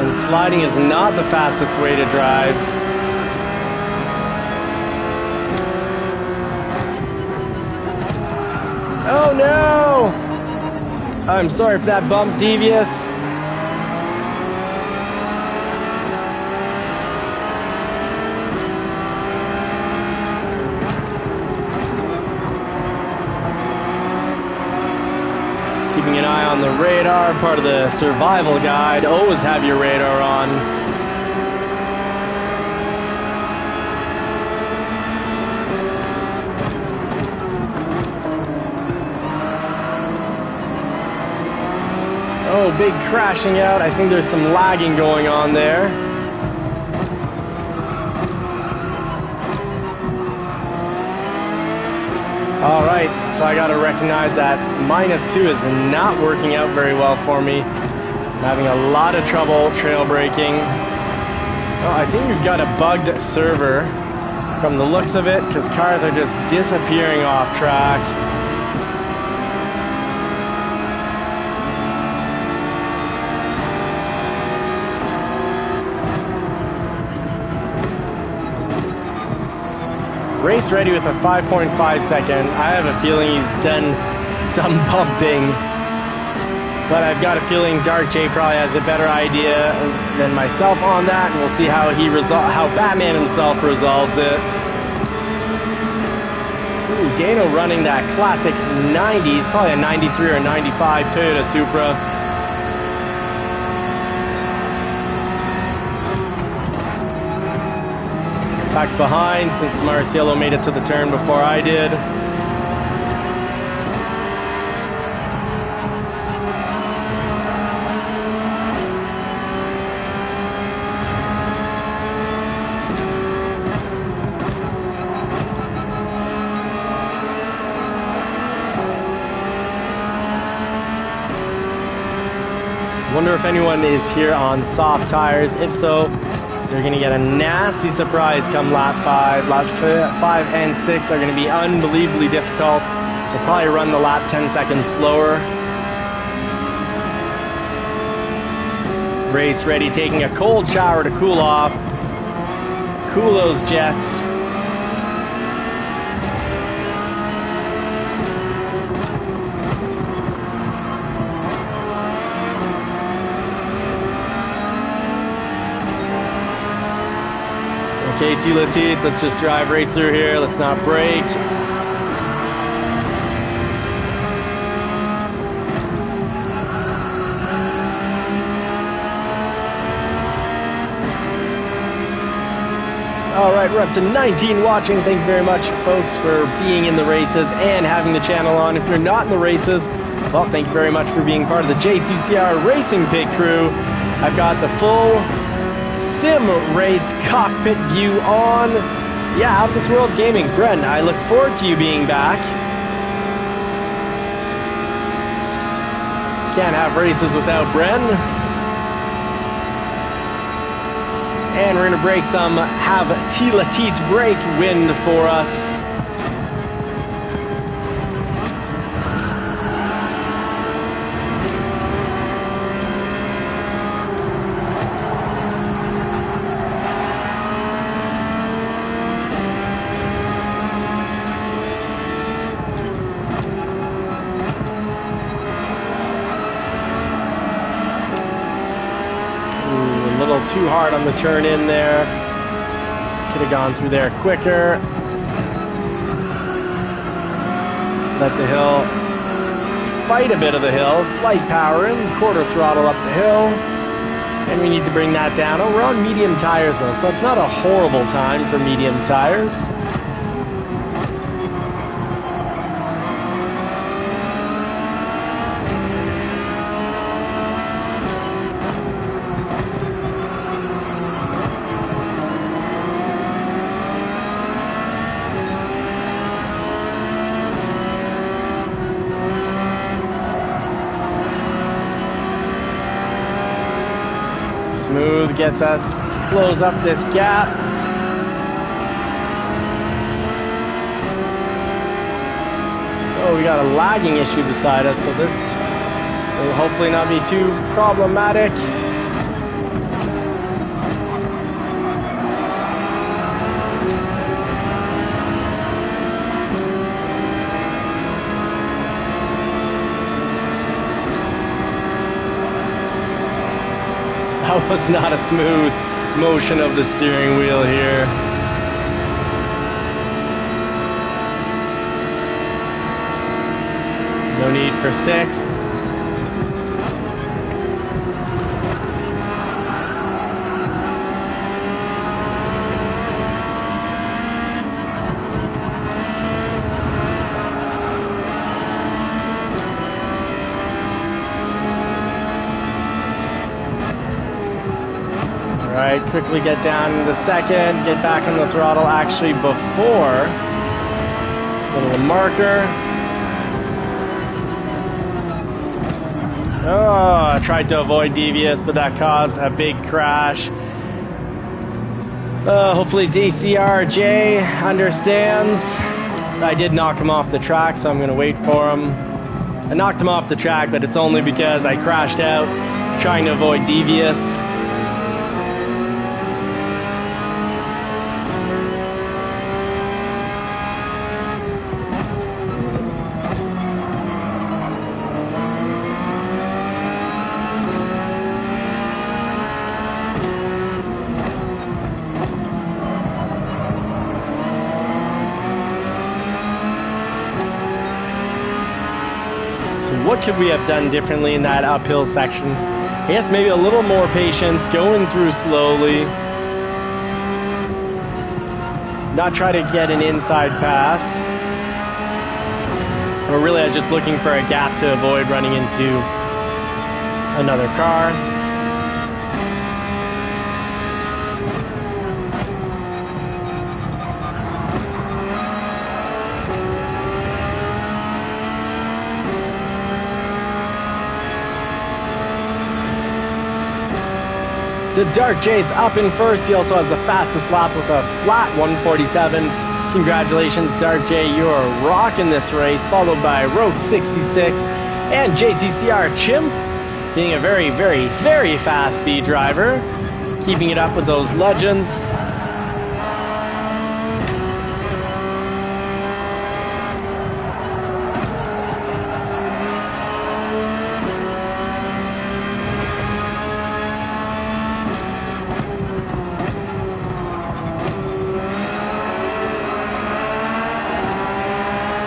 And sliding is not the fastest way to drive. Oh no! I'm sorry for that bump, Devious. Keeping an eye on the radar, part of the survival guide. Always have your radar on. Oh, big crashing out. I think there's some lagging going on there. All right, so I gotta recognize that -2 is not working out very well for me. I'm having a lot of trouble trail braking. Oh, I think we've got a bugged server from the looks of it, because cars are just disappearing off track. Race ready with a 5.5 second. I have a feeling he's done some bumping, but I've got a feeling Dark J probably has a better idea than myself on that, and we'll see how how Batman himself resolves it. Ooh, Dano running that classic 90s, probably a 93 or 95 Toyota Supra. Back behind since Marciello made it to the turn before I did. Wonder if anyone is here on soft tires. If so, you're going to get a nasty surprise come lap 5. Laps 5 and 6 are going to be unbelievably difficult. We'll probably run the lap 10 seconds slower. Race ready, taking a cold shower to cool off. Cool those jets. Okay, T-Lateets, let's just drive right through here. Let's not brake. All right, we're up to 19 watching. Thank you very much, folks, for being in the races and having the channel on. If you're not in the races, well, thank you very much for being part of the JCCR Racing Pit crew. I've got the full sim race cockpit view on. Yeah, Out of This World Gaming. Bren, I look forward to you being back. Can't have races without Bren. And we're gonna break some, have T-Lateets brake wind for us. too hard on the turn in there. Could have gone through there quicker. Let the hill fight a bit of the hill. Slight power in, quarter throttle up the hill. And we need to bring that down. Oh, we're on medium tires though, so it's not a horrible time for medium tires. Smooth gets us to close up this gap. Oh, we got a lagging issue beside us, so this will hopefully not be too problematic. That was not a smooth motion of the steering wheel here. No need for sixth. Alright, quickly get down into second, get back on the throttle actually before little marker. Oh, I tried to avoid devious, but that caused a big crash. Hopefully JCCR understands. I did knock him off the track, so I'm going to wait for him. I knocked him off the track, but it's only because I crashed out trying to avoid devious. What could we have done differently in that uphill section? I guess maybe a little more patience, going through slowly. Not try to get an inside pass. Or really I was just looking for a gap to avoid running into another car. The Dark Jace up in first. He also has the fastest lap with a flat 147. Congratulations, Dark J. You're rocking this race. Followed by Rogue 66 and JCCR Chimp, being a very, very, very fast speed driver. Keeping it up with those legends.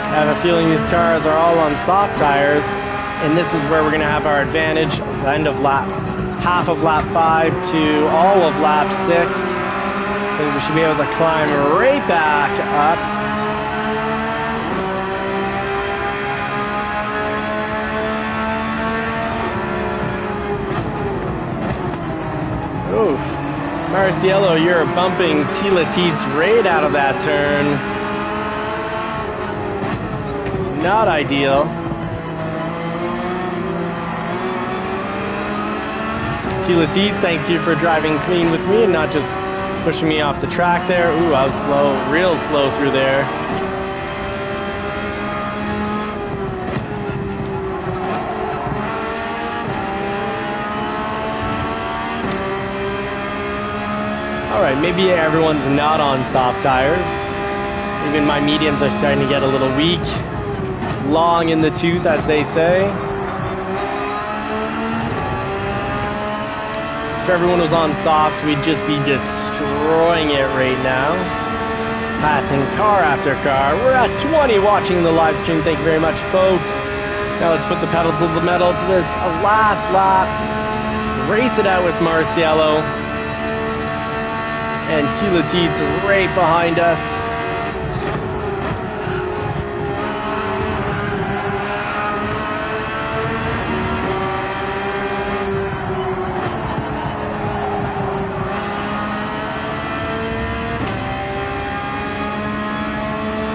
I have a feeling these cars are all on soft tires, and this is where we're going to have our advantage. The end of lap, half of lap 5 to all of lap 6. I think we should be able to climb right back up. Oh, Marciello, you're bumping Tila Teats right out of that turn. Not ideal. Tila Teat, thank you for driving clean with me and not just pushing me off the track there. Ooh, I was slow, real slow through there. Alright, maybe everyone's not on soft tires. Even my mediums are starting to get a little weak. Long in the tooth, as they say. If everyone was on softs, we'd just be destroying it right now. Passing car after car. We're at 20 watching the live stream. Thank you very much, folks. Now let's put the pedal to the metal to this last lap. Race it out with Marciello. And Tila Teeth right behind us.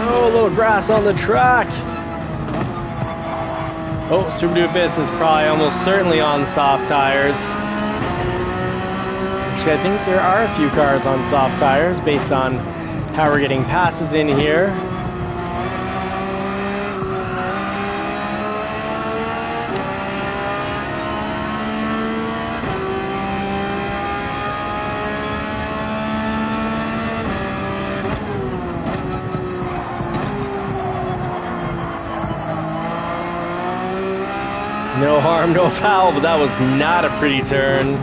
Oh, a little grass on the track. Oh, Super Doofus is probably almost certainly on soft tires. Actually, I think there are a few cars on soft tires based on how we're getting passes in here. No harm, no foul, but that was not a pretty turn.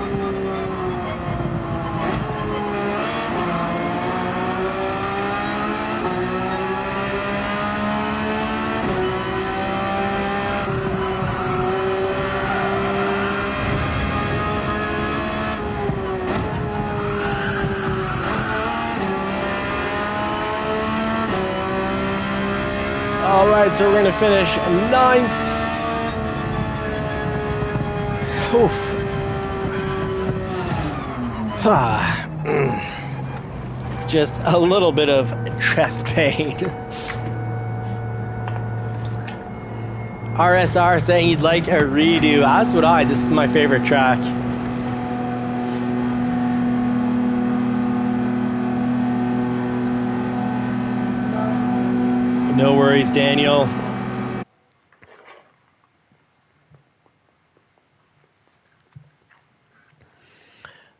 All right, so we're going to finish 9th. Oof. Just a little bit of chest pain. RSR saying he'd like a redo. As would I. This is my favorite track. No worries, Daniel.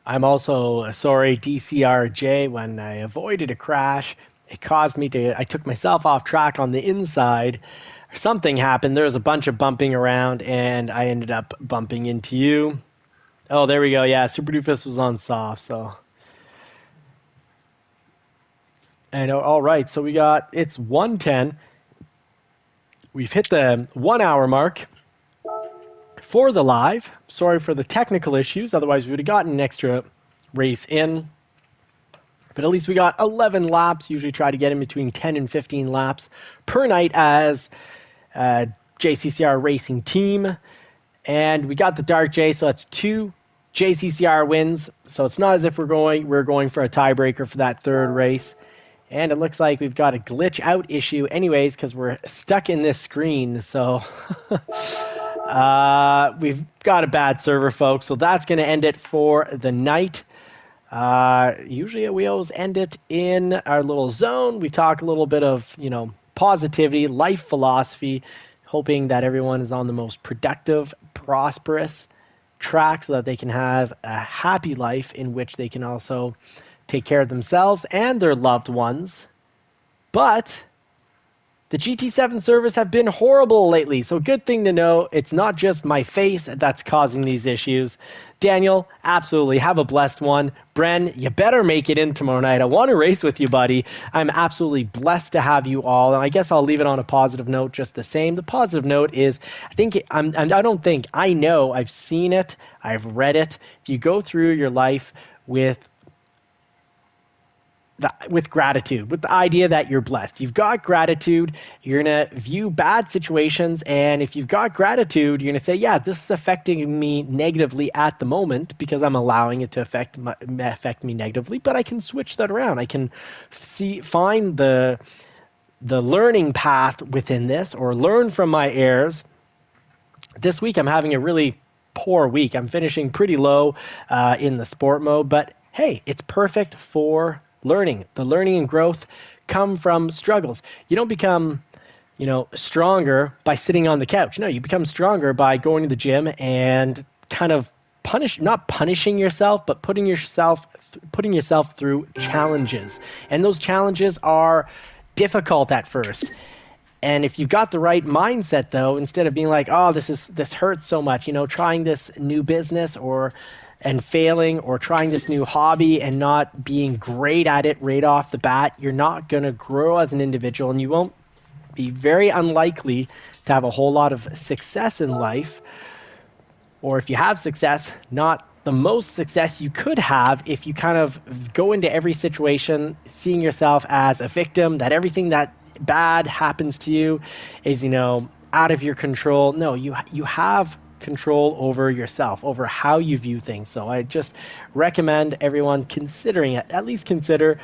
I'm also sorry, DCRJ, when I avoided a crash, it caused me to, I took myself off track on the inside. Something happened. There was a bunch of bumping around, and I ended up bumping into you. Oh, there we go. Yeah, Super Doofus was on soft, so. And all right, so we got, it's 1:10. We've hit the 1 hour mark for the live. Sorry for the technical issues, otherwise we would have gotten an extra race in. But at least we got 11 laps. Usually try to get in between 10 and 15 laps per night as JCCR racing team. And we got the Dark J, so that's 2 JCCR wins. So it's not as if we're going for a tiebreaker for that third race. And it looks like we've got a glitch out issue anyways because we're stuck in this screen. So we've got a bad server, folks. So that's going to end it for the night. Usually we always end it in our little zone. We talk a little bit of, positivity, life philosophy, hoping that everyone is on the most productive, prosperous track so that they can have a happy life in which they can also take care of themselves and their loved ones. But the GT7 servers have been horrible lately, so good thing to know it's not just my face that's causing these issues. Daniel, absolutely, have a blessed one. Bren, you better make it in tomorrow night. I want to race with you, buddy. I'm absolutely blessed to have you all, and I guess I'll leave it on a positive note just the same. The positive note is, I know, I've seen it, I've read it. If you go through your life with gratitude, with the idea that you're blessed. You've got gratitude, you're going to view bad situations, and if you've got gratitude, you're going to say, yeah, this is affecting me negatively at the moment because I'm allowing it to affect me negatively, but I can switch that around. I can find the learning path within this or learn from my errors. This week I'm having a really poor week. I'm finishing pretty low in the sport mode, but hey, it's perfect for learning. The learning and growth come from struggles. You don't become, stronger by sitting on the couch. No, you become stronger by going to the gym and kind of not punishing yourself, but putting yourself through challenges. And those challenges are difficult at first. And if you've got the right mindset, though, instead of being like, oh, this hurts so much, trying this new business or and failing or trying this new hobby and not being great at it right off the bat, you're not going to grow as an individual, and you won't be very unlikely to have a whole lot of success in life. Or if you have success, not the most success you could have if you kind of go into every situation seeing yourself as a victim, that everything that bad happens to you is, out of your control. No, you have control over yourself, over how you view things. So I just recommend everyone considering it, at least consider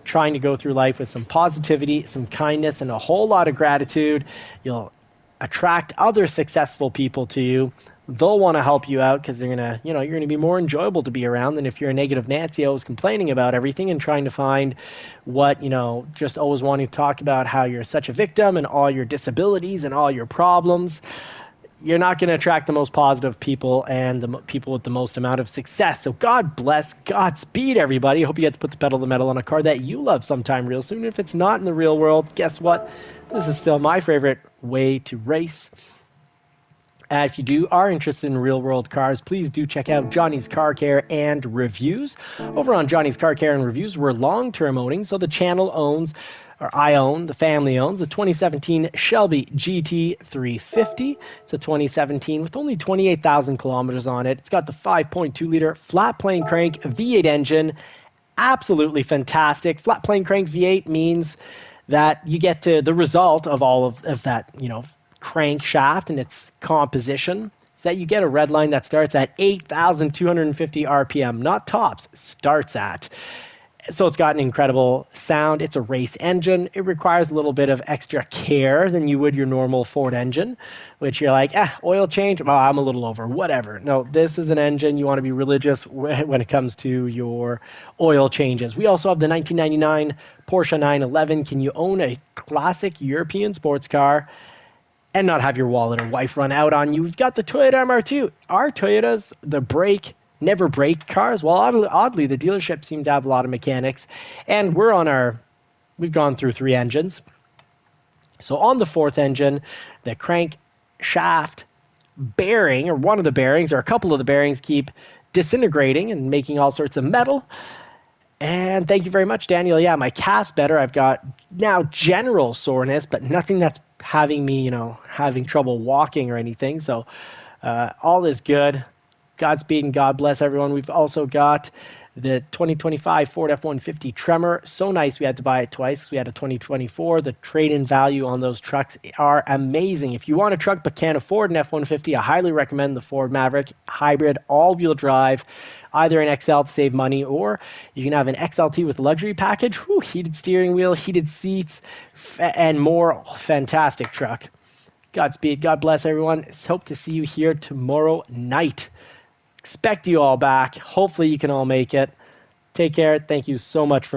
trying to go through life with some positivity, some kindness, and a whole lot of gratitude. You'll attract other successful people to you. They'll want to help you out because they're gonna, you're gonna be more enjoyable to be around than if you're a negative Nancy always complaining about everything and trying to find what, just always wanting to talk about how you're such a victim and all your disabilities and all your problems. You're not going to attract the most positive people and the people with the most amount of success. So God bless, Godspeed, everybody. I hope you get to put the pedal to the metal on a car that you love sometime real soon. If it's not in the real world, guess what? This is still my favorite way to race. If you are interested in real-world cars, please do check out Johnny's Car Care and Reviews. Over on Johnny's Car Care and Reviews, we're long-term owning, so the channel owns, or I own, the family owns, the 2017 Shelby GT350. It's a 2017 with only 28,000 kilometers on it. It's got the 5.2-liter flat-plane crank V8 engine. Absolutely fantastic. Flat-plane crank V8 means that you get to the result of all of that, crankshaft and its composition is that you get a red line that starts at 8,250 RPM, not tops, starts at. So it's got an incredible sound. It's a race engine. It requires a little bit of extra care than you would your normal Ford engine, which you're like, oil change? Well, I'm a little over, whatever. No, this is an engine. You want to be religious when it comes to your oil changes. We also have the 1999 Porsche 911. Can you own a classic European sports car and not have your wallet or wife run out on you? We've got the Toyota MR2. Our Toyotas, never break cars. Well, oddly, the dealership seemed to have a lot of mechanics. And we've gone through 3 engines. So on the 4th engine, the crank shaft bearing, or one of the bearings, or a couple of the bearings keep disintegrating and making all sorts of metal. And thank you very much, Daniel. Yeah, my calf's better. I've got now general soreness, but nothing that's having me, having trouble walking or anything. So all is good. Godspeed and God bless everyone. We've also got the 2025 Ford F-150 Tremor. So nice we had to buy it twice because we had a 2024. The trade-in value on those trucks are amazing. If you want a truck but can't afford an F-150, I highly recommend the Ford Maverick Hybrid all-wheel drive, either an XL to save money, or you can have an XLT with a luxury package, heated steering wheel, heated seats, and more. Fantastic truck. Godspeed. God bless everyone. Hope to see you here tomorrow night. Expect you all back. Hopefully you can all make it. Take care. Thank you so much for making